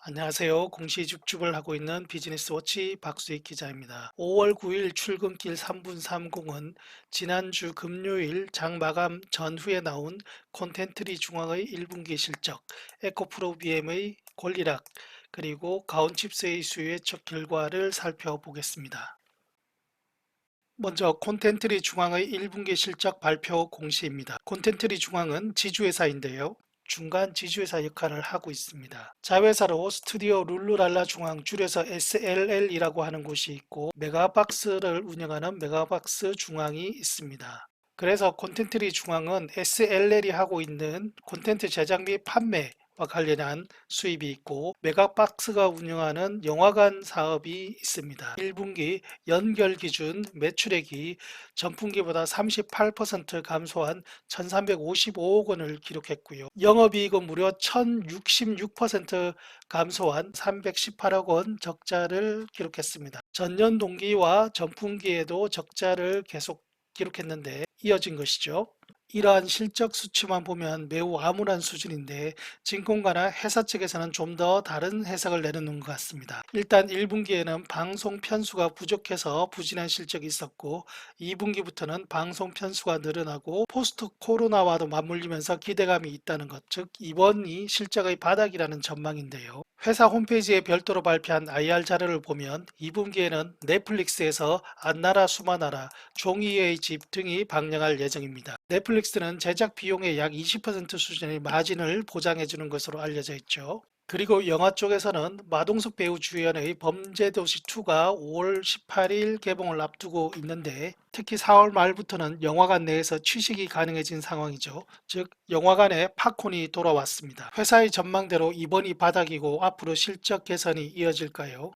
안녕하세요. 공시죽죽을 하고 있는 비즈니스워치 박수익 기자입니다. 5월 9일 출근길 3분 30은 지난주 금요일 장 마감 전후에 나온 콘텐트리 중앙의 1분기 실적, 에코프로 BM의 권리락, 그리고 가온칩스의 수요예측 결과를 살펴보겠습니다. 먼저 콘텐트리 중앙의 1분기 실적 발표 공시입니다. 콘텐트리 중앙은 지주회사인데요. 중간 지주회사 역할을 하고 있습니다. 자회사로 스튜디오 룰루랄라 중앙 줄여서 SLL이라고 하는 곳이 있고 메가박스를 운영하는 메가박스 중앙이 있습니다. 그래서 콘텐트리 중앙은 SLL이 하고 있는 콘텐트 제작 및 판매와 관련한 수입이 있고 메가박스가 운영하는 영화관 사업이 있습니다. 1분기 연결 기준 매출액이 전분기보다 38% 감소한 1355억 원을 기록했고요. 영업이익은 무려 1066% 감소한 318억 원 적자를 기록했습니다. 전년 동기와 전분기에도 적자를 계속 기록했는데 이어진 것이죠. 이러한 실적 수치만 보면 매우 암울한 수준인데 증권가나 회사 측에서는 좀 더 다른 해석을 내놓는 것 같습니다. 일단 1분기에는 방송 편수가 부족해서 부진한 실적이 있었고 2분기부터는 방송 편수가 늘어나고 포스트 코로나와도 맞물리면서 기대감이 있다는 것, 즉 이번이 실적의 바닥이라는 전망인데요. 회사 홈페이지에 별도로 발표한 IR 자료를 보면 2분기에는 넷플릭스에서 안나라 수마나라, 종이의 집 등이 방영할 예정입니다. 넷플릭스는 제작 비용의 약 20% 수준의 마진을 보장해 주는 것으로 알려져 있죠. 그리고 영화 쪽에서는 마동석 배우 주연의 범죄도시2가 5월 18일 개봉을 앞두고 있는데 특히 4월 말부터는 영화관 내에서 취식이 가능해진 상황이죠. 즉 영화관에 팝콘이 돌아왔습니다. 회사의 전망대로 이번이 바닥이고 앞으로 실적 개선이 이어질까요?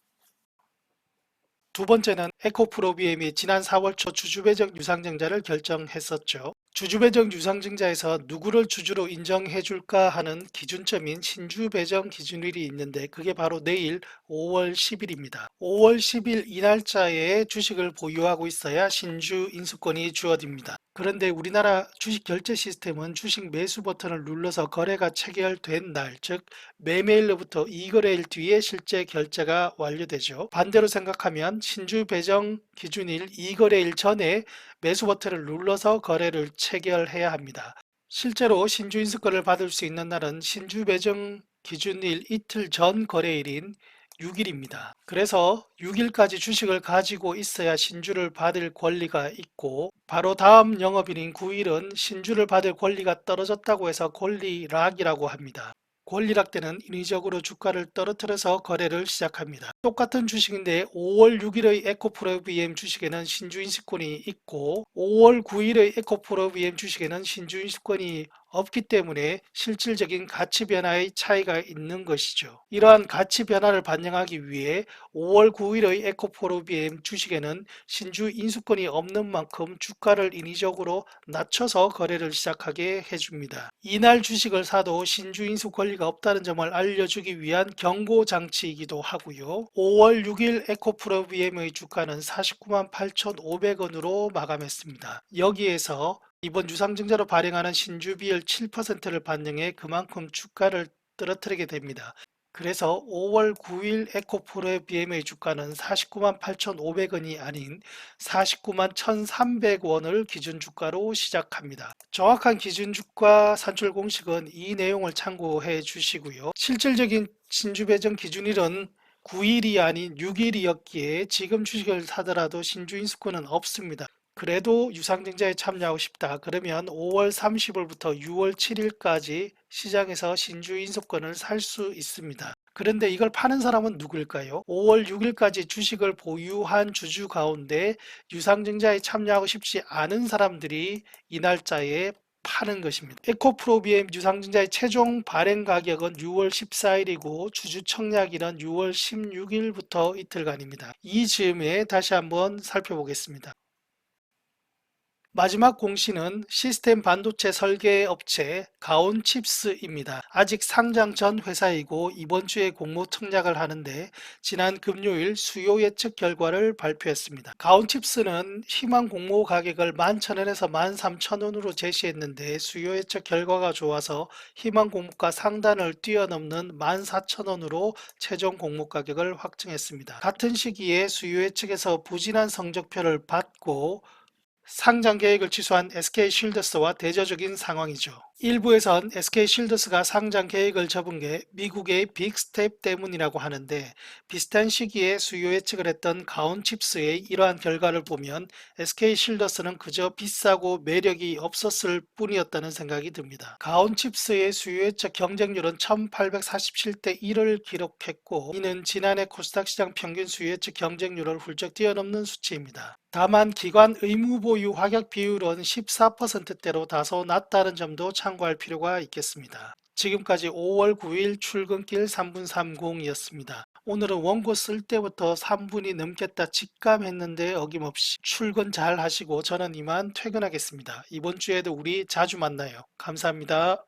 두 번째는 에코프로비엠이 지난 4월 초 주주배정 유상증자를 결정했었죠. 주주배정 유상증자에서 누구를 주주로 인정해 줄까 하는 기준점인 신주배정 기준일이 있는데 그게 바로 내일 5월 10일입니다. 5월 10일 이 날짜에 주식을 보유하고 있어야 신주 인수권이 주어집니다. 그런데 우리나라 주식 결제 시스템은 주식 매수 버튼을 눌러서 거래가 체결된 날, 즉 매매일로부터 2거래일 뒤에 실제 결제가 완료되죠. 반대로 생각하면 신주 배정 기준일 2거래일 전에 매수 버튼을 눌러서 거래를 체결해야 합니다. 실제로 신주 인수권을 받을 수 있는 날은 신주 배정 기준일 이틀 전 거래일인 6일입니다. 그래서 6일까지 주식을 가지고 있어야 신주를 받을 권리가 있고 바로 다음 영업일인 9일은 신주를 받을 권리가 떨어졌다고 해서 권리락이라고 합니다. 권리락 때는 인위적으로 주가를 떨어뜨려서 거래를 시작합니다. 똑같은 주식인데 5월 6일의 에코프로비엠 주식에는 신주인수권이 있고 5월 9일의 에코프로비엠 주식에는 신주인수권이 없기 때문에 실질적인 가치 변화의 차이가 있는 것이죠. 이러한 가치 변화를 반영하기 위해 5월 9일의 에코프로비엠 주식에는 신주 인수권이 없는 만큼 주가를 인위적으로 낮춰서 거래를 시작하게 해줍니다. 이날 주식을 사도 신주 인수 권리가 없다는 점을 알려주기 위한 경고 장치이기도 하고요. 5월 6일 에코프로비엠의 주가는 49만 8,500원으로 마감했습니다. 여기에서 이번 유상증자로 발행하는 신주비율 7%를 반영해 그만큼 주가를 떨어뜨리게 됩니다. 그래서 5월 9일 에코프로의 BM의 주가는 49만 8,500원이 아닌 49만 1,300원을 기준주가로 시작합니다. 정확한 기준주가 산출 공식은 이 내용을 참고해 주시고요. 실질적인 신주 배정 기준일은 9일이 아닌 6일이었기에 지금 주식을 사더라도 신주 인수권은 없습니다. 그래도 유상증자에 참여하고 싶다. 그러면 5월 30일부터 6월 7일까지 시장에서 신주 인수권을 살 수 있습니다. 그런데 이걸 파는 사람은 누구일까요? 5월 6일까지 주식을 보유한 주주 가운데 유상증자에 참여하고 싶지 않은 사람들이 이 날짜에 파는 것입니다. 에코프로비엠 유상증자의 최종 발행 가격은 6월 14일이고 주주 청약일은 6월 16일부터 이틀간입니다. 이 즈음에 다시 한번 살펴보겠습니다. 마지막 공시는 시스템 반도체 설계 업체 가온칩스입니다. 아직 상장 전 회사이고 이번 주에 공모 청약을 하는데 지난 금요일 수요 예측 결과를 발표했습니다. 가온칩스는 희망 공모 가격을 11,000원에서 13,000원으로 제시했는데 수요 예측 결과가 좋아서 희망 공모가 상단을 뛰어넘는 14,000원으로 최종 공모 가격을 확정했습니다. 같은 시기에 수요 예측에서 부진한 성적표를 받고 상장 계획을 취소한 SK쉴드스와 대조적인 상황이죠. 일부에선 SK쉴드스가 상장 계획을 접은 게 미국의 빅스텝 때문이라고 하는데 비슷한 시기에 수요 예측을 했던 가온칩스의 이러한 결과를 보면 SK쉴드스는 그저 비싸고 매력이 없었을 뿐이었다는 생각이 듭니다. 가온칩스의 수요 예측 경쟁률은 1847대 1을 기록했고 이는 지난해 코스닥 시장 평균 수요 예측 경쟁률을 훌쩍 뛰어넘는 수치입니다. 다만 기관 의무보유 확약 비율은 14%대로 다소 낮다는 점도 참고할 필요가 있겠습니다. 지금까지 5월 9일 출근길 3분 30이었습니다. 오늘은 원고 쓸 때부터 3분이 넘겠다 직감했는데 어김없이 출근 잘 하시고 저는 이만 퇴근하겠습니다. 이번 주에도 우리 자주 만나요. 감사합니다.